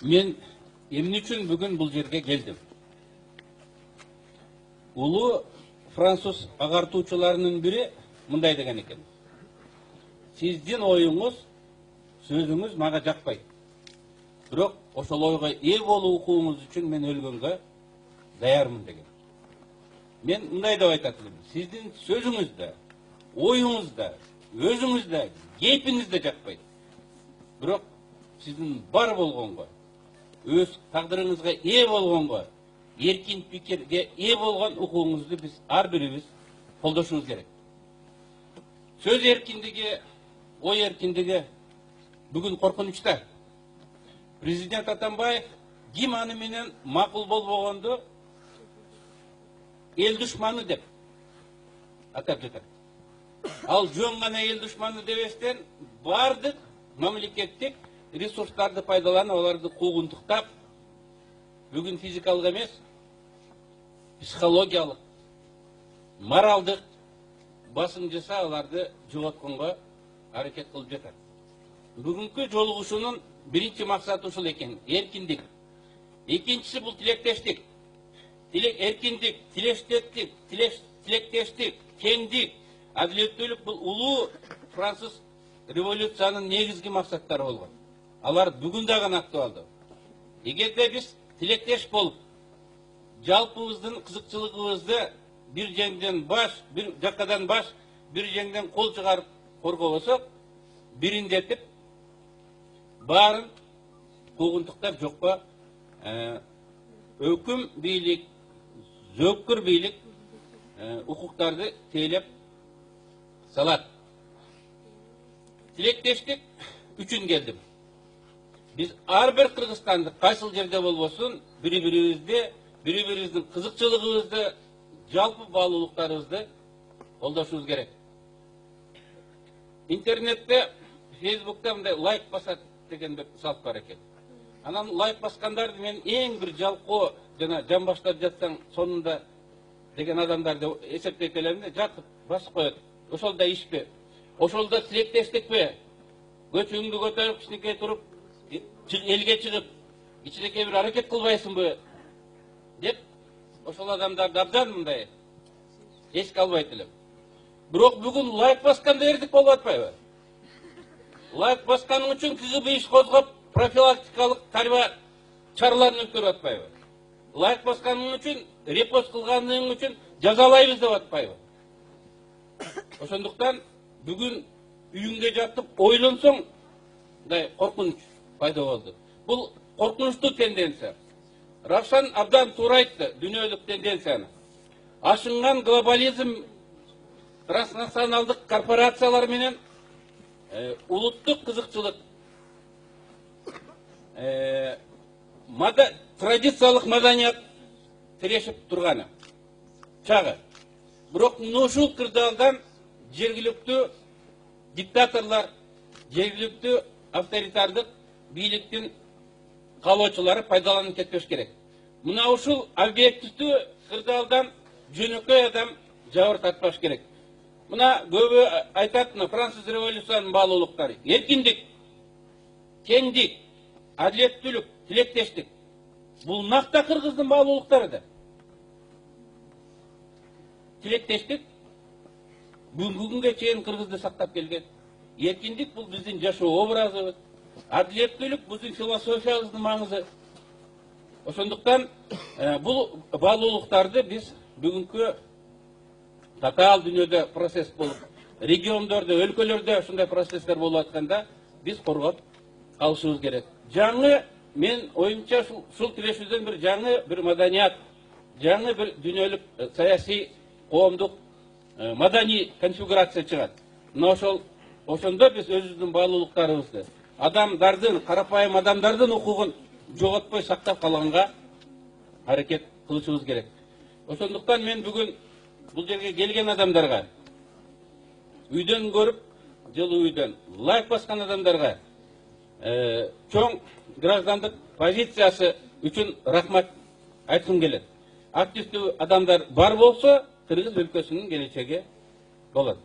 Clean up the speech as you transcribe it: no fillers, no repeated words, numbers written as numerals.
Мен эмне үчүн бүгүн бул жерге келдим? Улуу француз агартуучуларынын бири мындай деген экен. Сиздин оюңуз, сөзүңүз мага жакпайт. Бирок ошол ойго ээ болуу укугуңуз үчүн мен өлгөнгө даярмын деген. Мен мындай деп айтат элем. Сиздин сөзүңүз да, оюңуз да, өзүңүз да, кейпиңиз да жакпайт. Бирок сиздин бар болгонго, өз тагдырыңызга ээ болгонго, эркин пикирге ээ болгон укугуңузду биз ар бирибиз колдошубуз керек. Сөз эркиндиги, ой эркиндиги бүгүн коркунучта. Президент Атамбаев ким аны менен макул болбогонду эл душманы деп атап жатат. Ал жөн гана эл душманы дебестен бардык мамлекеттик ресурстарды пайдаланып, аларды куугунтуктап, бүгүн физикалык эмес, психологиялык, моралдык басым жасап, аларды жоготконго аракет кылып жатат. Бүгүнкү жолугушуунун биринчи максаты ушул экен, эркиндик. Экинчиси бул тилектештик. Эркиндик, тилектештик, кеңдик, адилеттүүлүк бул улуу француз революциянын негизги максаттары болгон. Алар бүгүн да гана актуалдуу. Эгерде биз тилектеш болуп, жалпыбыздын кызыкчылыгыбызды бир жеңден баш, бир жакадан баш, бир жеңден кол чыгарып коргобосок, бириндетип, баарын куугунтуктап жокко өкүм бийлик, зөөккүр бийлик укуктарды тейлеп салат. Тилектештик үчүн келдим. Биз ар бир кыргызстандык кайсыл жерде болбосун, бири-бирибиздин кызыкчылыгыбызды, жалпы баалуулуктарыбызды колдошубуз керек. Интернетте, Фейсбукта мындай лайк басат деген бир салт бар экен. Анан лайк баскандарды мен эң бир жалкоо жана жан баштап жатсаң сонунда деген адамдарды эсептейт элем да, жатып басып коет. Ошол да ишпи? Ошол да тилектештикпи? Көчүңдү көтөрүп, кичинекей туруп, элге чыгып, кичинекей бир аракет кылбайсыңбы деп, ошол адамдарды абдан мындай эске албайт элем. Бирок бүгүн лайк басканда эрдик болуп атпайбы? Лайк басканың үчүн КГБ иш козгоп, профилактикалык тарба чараларын өткөрүп атпайбы? Лайк басканың үчүн, репост кылганың үчүн жазалайбыз деп атпайбы? Ошондуктан бүгүн үйүңгө жатып ойлонсоң, мындай коркунуч пайда болду. Бул коркунучтуу тенденция. Равшан абдан туура айтты дүйнөлүк тенденцияны. Ашынган глобализм, транснационалдык корпорациялар менен улуттук кызыкчылык, традициялык маданият тирешип турганы чагы. Бирок ушул кырдаалдан жергиликтүү диктаторлор, жергиликтүү авторитардык бийликтин каалоочулары пайдаланып кетпеш керек. Мына ушул объективдүү кырдаалдан жөнөкөй адам жабыр тартпаш керек. Мына көбү айтат, француз революциянын баалуулуктары. Эркиндик, кеңдик, адилеттүүлүк, тилектештик. Бул накта кыргыздын баалуулуктары да. Тилектештик бүгүнкү күнгө чейин кыргызды сактап келген. Эркиндик бул биздин жашоо образыбыз. Адилеттүүлүк биздин философиябыздын маңызы. Ошондуктан бул баалуулуктарды биз бүгүнкү татаал дүйнөдө процесс болуп, региондордо, өлкөлөрдө ушундай процесстер болуп атканда биз коргоп калышыбыз керек. Жаңы, мен оюмча ушул тирешүүдөн бир жаңы бир маданият, жаңы бир дүйнөлүк саясий, коомдук, маданий конфигурация чыгат. Мына ошондо биз өзүбүздүн баалуулуктарыбызды, адамдардын, карапайым адамдардын укугун жоготпой сактап калганга аракет кылышыбыз керек. Ошондуктан мен бүгүн бул жерге келген адамдарга, үйдөн көрүп, жылуу үйдөн лайк баскан адамдарга чоң граждандык позициясы үчүн рахмат айткым келет. Активдүү адамдар бар болсо, кыргыз өлкөсүнүн келечеги болот.